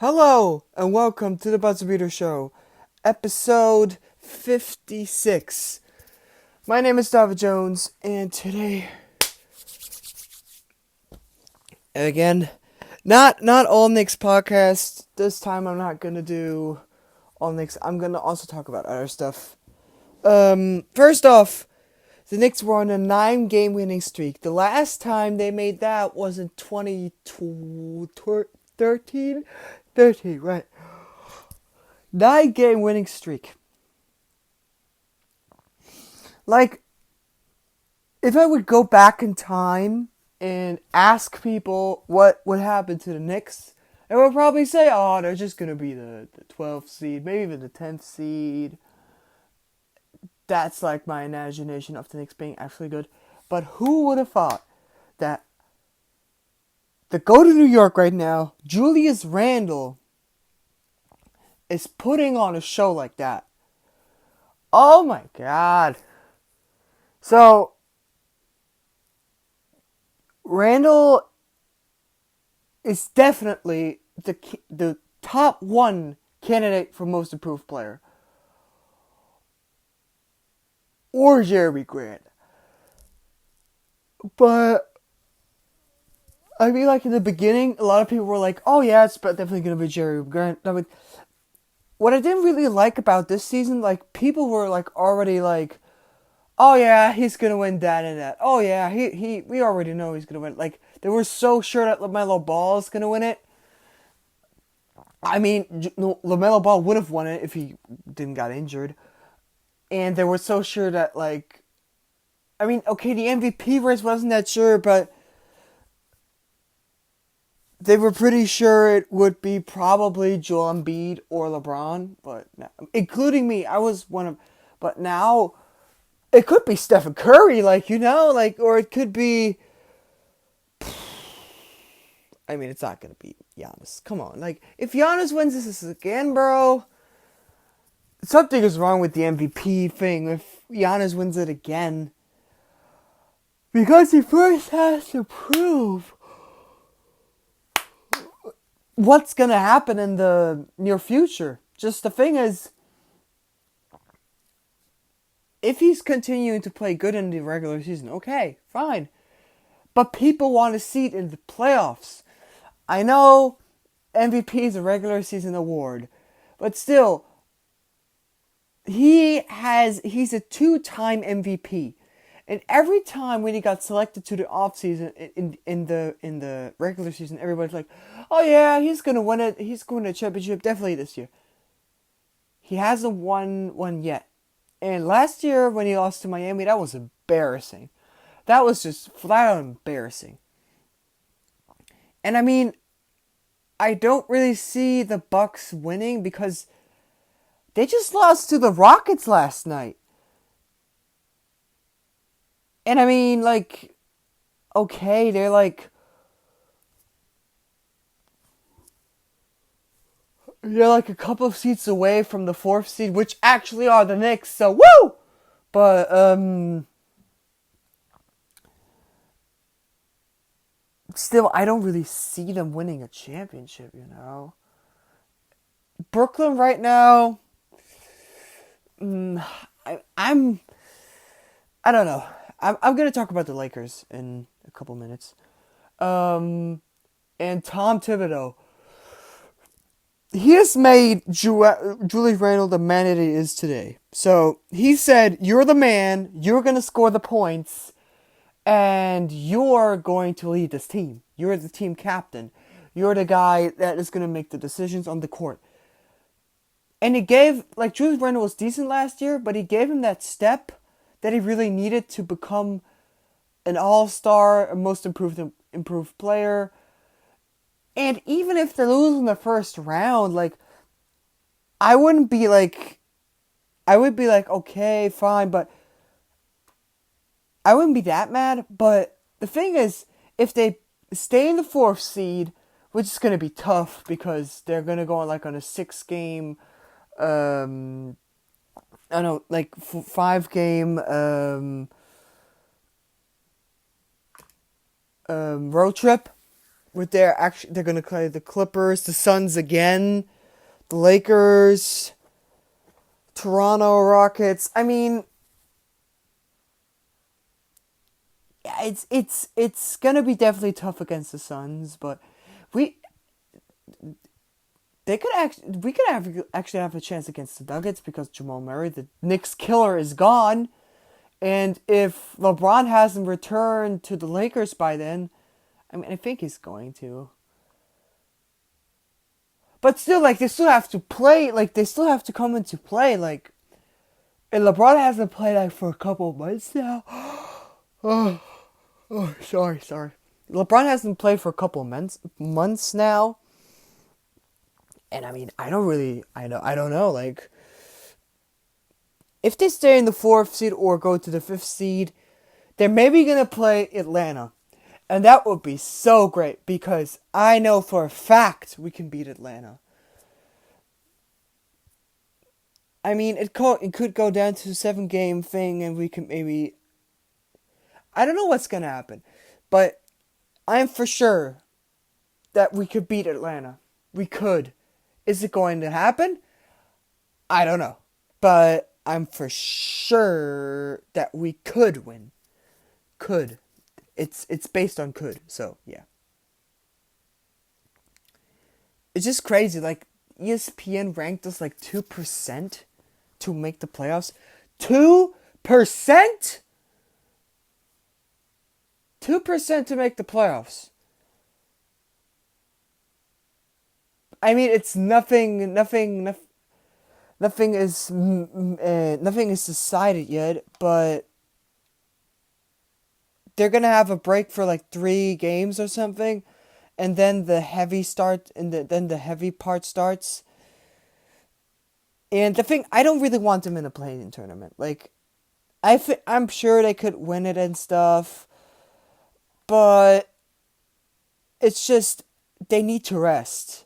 Hello, and welcome to the Buzzbeater Show, episode 56. My name is David Jones, and today, again, not all Knicks podcast. This time I'm not gonna do all Knicks. I'm gonna also talk about other stuff. First off, the Knicks were on a 9-game winning streak. The last time they made that was in 2013, right? 9-game winning streak. Like, if I would go back in time and ask people what would happen to the Knicks, they would probably say, oh, they're just going to be the 12th seed, maybe even the 10th seed. That's like my imagination of the Knicks being actually good. But who would have thought that the go to New York right now, Julius Randle, is putting on a show like that? Oh my god. So, Randle is definitely the top one candidate for most improved player. Or Jeremy Grant. But, I mean, like in the beginning, a lot of people were like, oh yeah, it's definitely going to be Jeremy Grant. I mean, what I didn't really like about this season, like, people were like already like, oh yeah, he's going to win that and that. Oh yeah, we already know he's going to win. Like, they were so sure that LaMelo Ball is going to win it. I mean, LaMelo Ball would have won it if he didn't got injured. And they were so sure that, like, I mean, okay, the MVP race wasn't that sure, but they were pretty sure it would be probably Joel Embiid or LeBron, but including me, I was one of. But now, it could be Stephen Curry, or it could be. I mean, it's not gonna be Giannis. Come on, like, if Giannis wins this again, bro, something is wrong with the MVP thing. If Giannis wins it again, because he first has to prove what's going to happen in the near future. Just the thing is, if he's continuing to play good in the regular season, okay, fine. But people want to see it in the playoffs. I know MVP is a regular season award, but still, he's a 2-time MVP. And every time when he got selected to the offseason in the regular season, everybody's like, oh yeah, he's gonna win it. He's going to the championship definitely this year. He hasn't won one yet. And last year when he lost to Miami, that was embarrassing. That was just flat out embarrassing. And I mean, I don't really see the Bucks winning because they just lost to the Rockets last night. And I mean, like, okay, they're like a couple of seats away from the 4th seed, which actually are the Knicks, so woo! But, still, I don't really see them winning a championship, you know? Brooklyn right now, I don't know. I'm going to talk about the Lakers in a couple minutes. And Tom Thibodeau. He has made Julius Randle the man that he is today. So, he said, you're the man, you're going to score the points, and you're going to lead this team. You're the team captain. You're the guy that is going to make the decisions on the court. And he gave, like, Julius Randle was decent last year, but he gave him that step that he really needed to become an all-star, a most improved player. And even if they lose in the first round, like, I would be like, okay, fine, but I wouldn't be that mad. But the thing is, if they stay in the 4th seed, which is going to be tough because they're going to go on, like, on a 6-game, I don't know, like 5-game road trip. they're gonna play the Clippers, the Suns again, the Lakers, Toronto Rockets. I mean, yeah, it's gonna be definitely tough against the Suns, but we we could actually have a chance against the Nuggets because Jamal Murray, the Knicks killer, is gone, and if LeBron hasn't returned to the Lakers by then, I mean, I think he's going to. But still, like, they still have to play, like, they still have to come into play, like, and LeBron hasn't played, like, for a couple of months now. Oh, sorry. LeBron hasn't played for a couple of months now. And I mean, I don't know, like, if they stay in the 4th seed or go to the 5th seed, they're maybe going to play Atlanta. And that would be so great because I know for a fact we can beat Atlanta. I mean, it could go down to a 7-game thing and we can maybe... I don't know what's going to happen. But I'm for sure that we could beat Atlanta. We could. Is it going to happen? I don't know. But I'm for sure that we could win. Could. It's based on could, so yeah. It's just crazy, like, ESPN ranked us like 2% to make the playoffs. 2%? 2% to make the playoffs. I mean, it's nothing is decided yet, but they're gonna have a break for like 3 games or something, and then the heavy part starts. And the thing, I don't really want them in a play-in tournament. Like, I'm sure they could win it and stuff, but it's just they need to rest.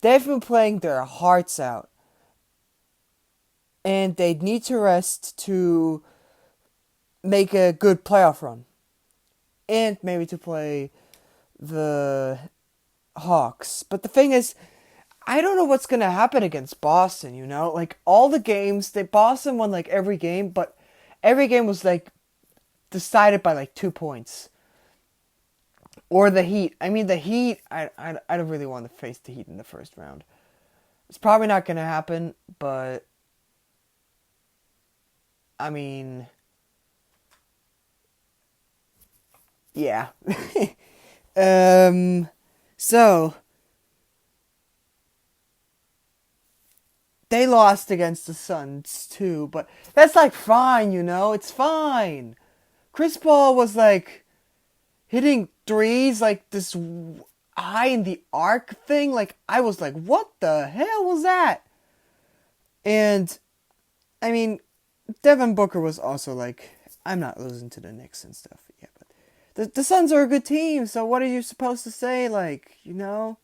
They've been playing their hearts out, and they need to rest to make a good playoff run. And maybe to play the Hawks. But the thing is, I don't know what's going to happen against Boston, you know? Like, all the games, Boston won, like, every game, but every game was, like, decided by, like, 2 points. Or the Heat. I mean, the Heat, I don't really want to face the Heat in the first round. It's probably not going to happen, but... I mean... Yeah. So... They lost against the Suns, too, but that's, like, fine, you know? It's fine. Chris Paul was, like, hitting threes, like, this high in the arc thing. Like, I was like, what the hell was that? And, I mean, Devin Booker was also like, I'm not losing to the Knicks and stuff. Yeah, but the Suns are a good team, so what are you supposed to say? Like, you know?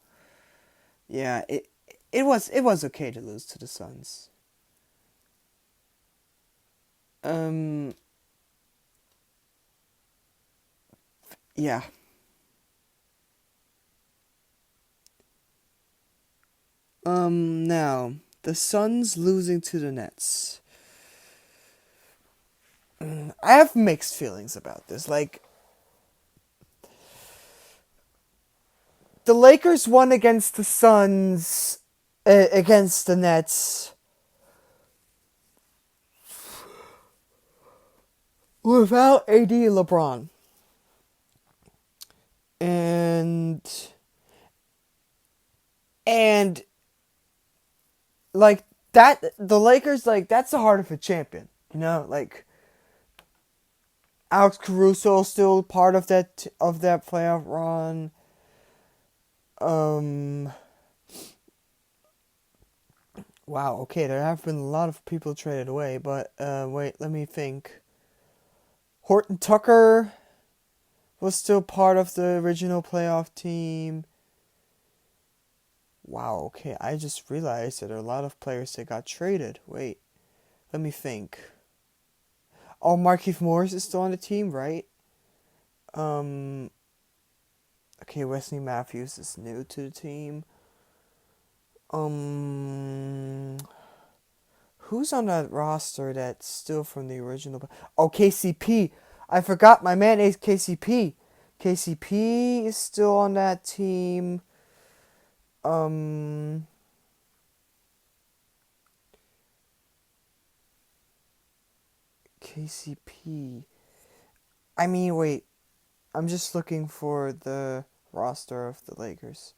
Yeah, it was okay to lose to the Suns. Yeah. Now, the Suns losing to the Nets. I have mixed feelings about this. Like, the Lakers won against the Suns, against the Nets, without AD and LeBron. And like that, the Lakers, like, that's the heart of a champion, you know, like Alex Caruso still part of that playoff run. Wow, okay, there have been a lot of people traded away, but wait, let me think. Horton Tucker was still part of the original playoff team. Wow, okay, I just realized that there are a lot of players that got traded. Wait, let me think. Oh, Markieff Morris is still on the team, right? Okay, Wesley Matthews is new to the team. Who's on that roster that's still from the original? Oh, KCP. I forgot my man is KCP. KCP is still on that team. Um, KCP. I mean, wait. I'm just looking for the roster of the Lakers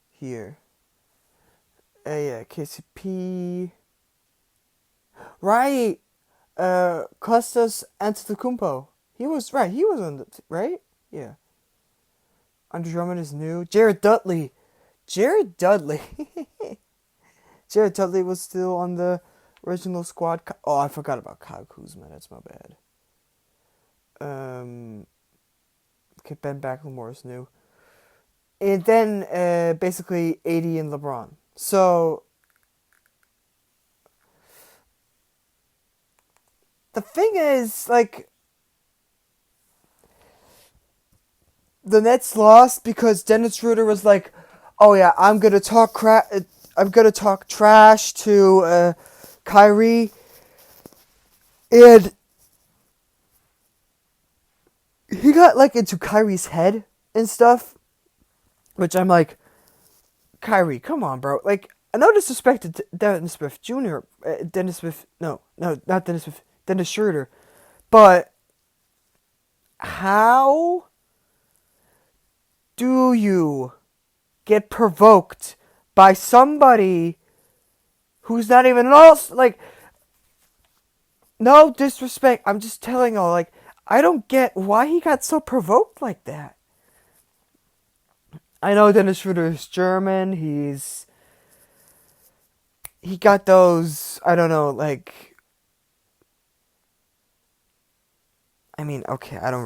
here. Yeah, KCP. Right. Costas Antetokounmpo. He was right. He was on the right. Yeah. Andre Drummond is new. Jared Dudley. Jared Dudley. Jared Dudley was still on the original squad. Oh, I forgot about Kyle Kuzma. That's my bad. Okay, Ben McLemore is new. And then basically AD and LeBron. So the thing is, like, the Nets lost because Dennis Schroeder was like, "Oh yeah, I'm gonna talk trash to Kyrie," and he got like into Kyrie's head and stuff, which I'm like, Kyrie, come on, bro. Like, no disrespect to Dennis Smith Jr. Dennis Smith, no, not Dennis Smith, Dennis Schroeder, but how do you get provoked by somebody who's not even like, no disrespect, I'm just telling you, like, I don't get why he got so provoked like that. I know Dennis Schroeder is German. He got those, I don't know, like, I mean, okay, I don't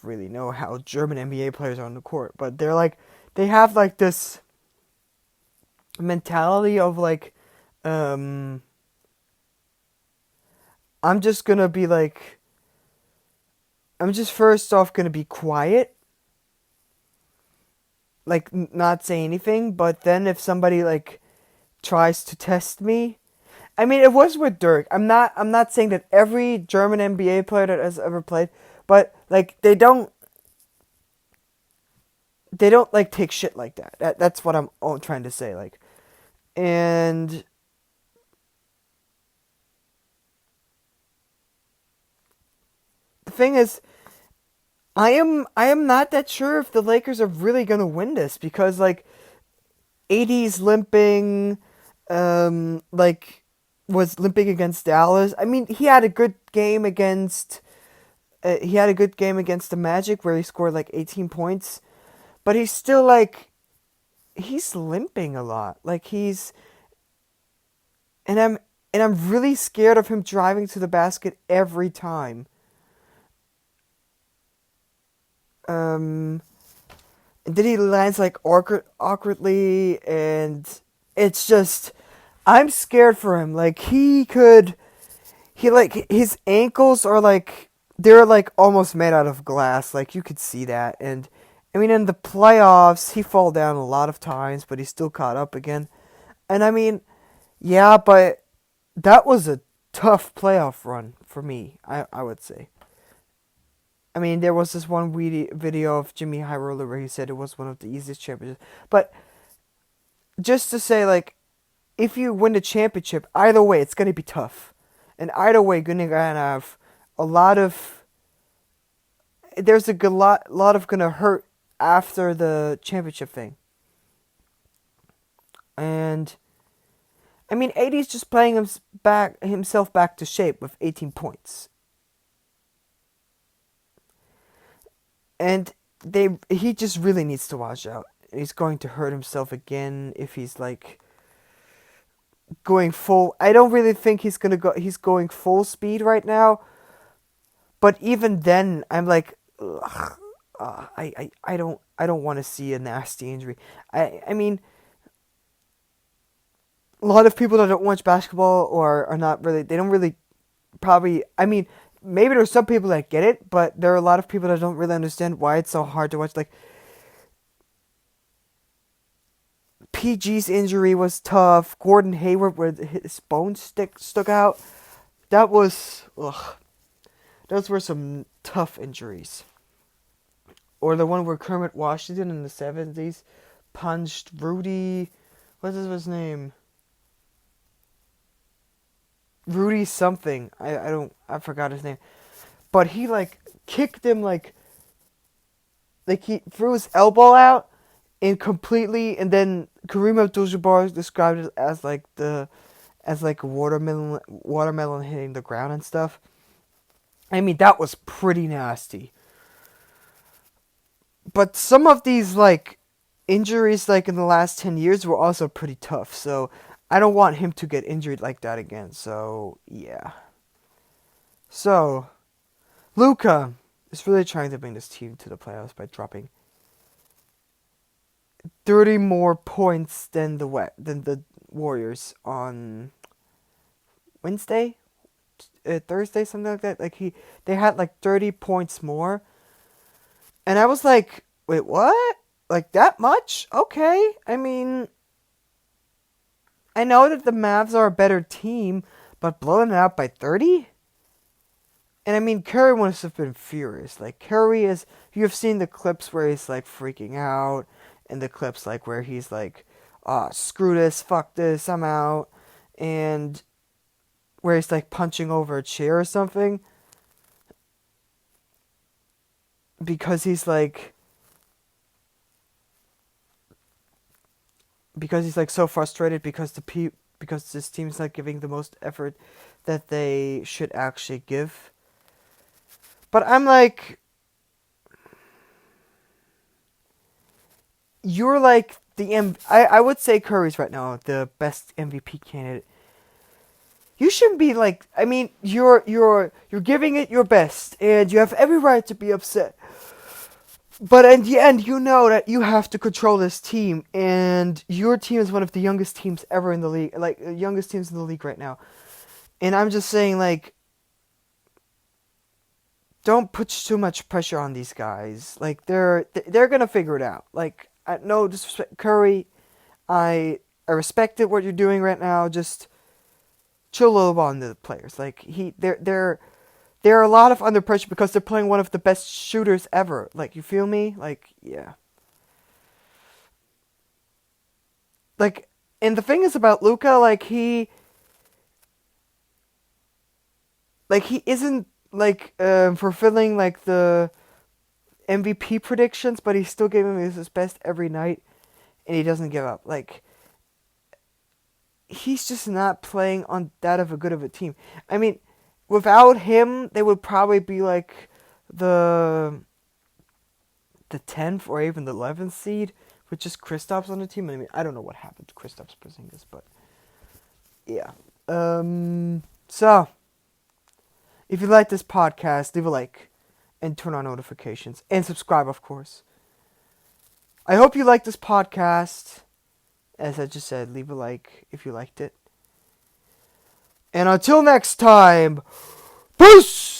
really know how German NBA players are on the court, but they're like, they have like this mentality of like, I'm just gonna be like, I'm just first off gonna be quiet, like not say anything, but then if somebody like tries to test me, I mean, it was with Dirk. I'm not saying that every German NBA player that has ever played, but like they don't like take shit like that. That's what I'm trying to say, like. And the thing is, I am not that sure if the Lakers are really going to win this because like AD's limping, like was limping against Dallas. I mean, he had a good game against the Magic where he scored like 18 points, but he's still like he's limping a lot. Like and I'm really scared of him driving to the basket every time. And then he lands like awkwardly, and it's just I'm scared for him. Like he like his ankles are like they're like almost made out of glass. Like you could see that, and I mean in the playoffs he fall down a lot of times, but he still caught up again. And I mean, yeah, but that was a tough playoff run for me. I would say. I mean, there was this one video of Jimmy High Roller where he said it was one of the easiest championships. But just to say, like, if you win the championship, either way, it's going to be tough. And either way, you're going to have a lot of... There's a good lot of going to hurt after the championship thing. And, I mean, AD's just playing himself back to shape with 18 points. And he just really needs to watch out. He's going to hurt himself again if he's like going full. I don't really think he's going full speed right now. But even then, I'm like, ugh, I don't want to see a nasty injury. I mean, a lot of people that don't watch basketball or are not really, they don't really probably. I mean, maybe there's some people that get it, but there are a lot of people that don't really understand why it's so hard to watch. Like, PG's injury was tough. Gordon Hayward, where his bone stuck out. That was, ugh. Those were some tough injuries. Or the one where Kermit Washington in the 70s punched Rudy. What is his name? Rudy something. I forgot his name. But he like kicked him like he threw his elbow out and completely, and then Kareem Abdul-Jabbar described it as like a watermelon hitting the ground and stuff. I mean, that was pretty nasty. But some of these like injuries like in the last 10 years were also pretty tough. So I don't want him to get injured like that again. So yeah. So Luka is really trying to bring this team to the playoffs by dropping 30 more points than the Warriors on Wednesday, Thursday, something like that. Like they had like 30 points more, and I was like, wait, what? Like that much? Okay. I mean, I know that the Mavs are a better team, but blowing it out by 30? And I mean, Curry must have been furious. Like, Curry is, you've seen the clips where he's like freaking out, and the clips like where he's like, screw this, fuck this, I'm out, and where he's like punching over a chair or something. Because he's like so frustrated because because this team's not giving the most effort that they should actually give. But I'm like, you're like I would say Curry's right now the best MVP candidate. You shouldn't be like, I mean, you're giving it your best, and you have every right to be upset. But in the end, you know that you have to control this team, and your team is one of the youngest teams ever in the league, like youngest teams in the league right now. And I'm just saying, like, don't put too much pressure on these guys. Like, they're gonna figure it out. Like, no disrespect, Curry, I respect it what you're doing right now. Just chill a little on the players. Like they're a lot of under pressure because they're playing one of the best shooters ever. Like, you feel me? Like, yeah. Like, and the thing is about Luka, like he isn't like fulfilling like the MVP predictions, but he's still giving his best every night, and he doesn't give up. Like, he's just not playing on that of a good of a team. I mean, without him, they would probably be like the 10th or even the 11th seed with just Kristaps on the team. I mean, I don't know what happened to Kristaps Porzingis, but yeah. So if you like this podcast, leave a like and turn on notifications and subscribe, of course. I hope you like this podcast. As I just said, leave a like if you liked it. And until next time, peace!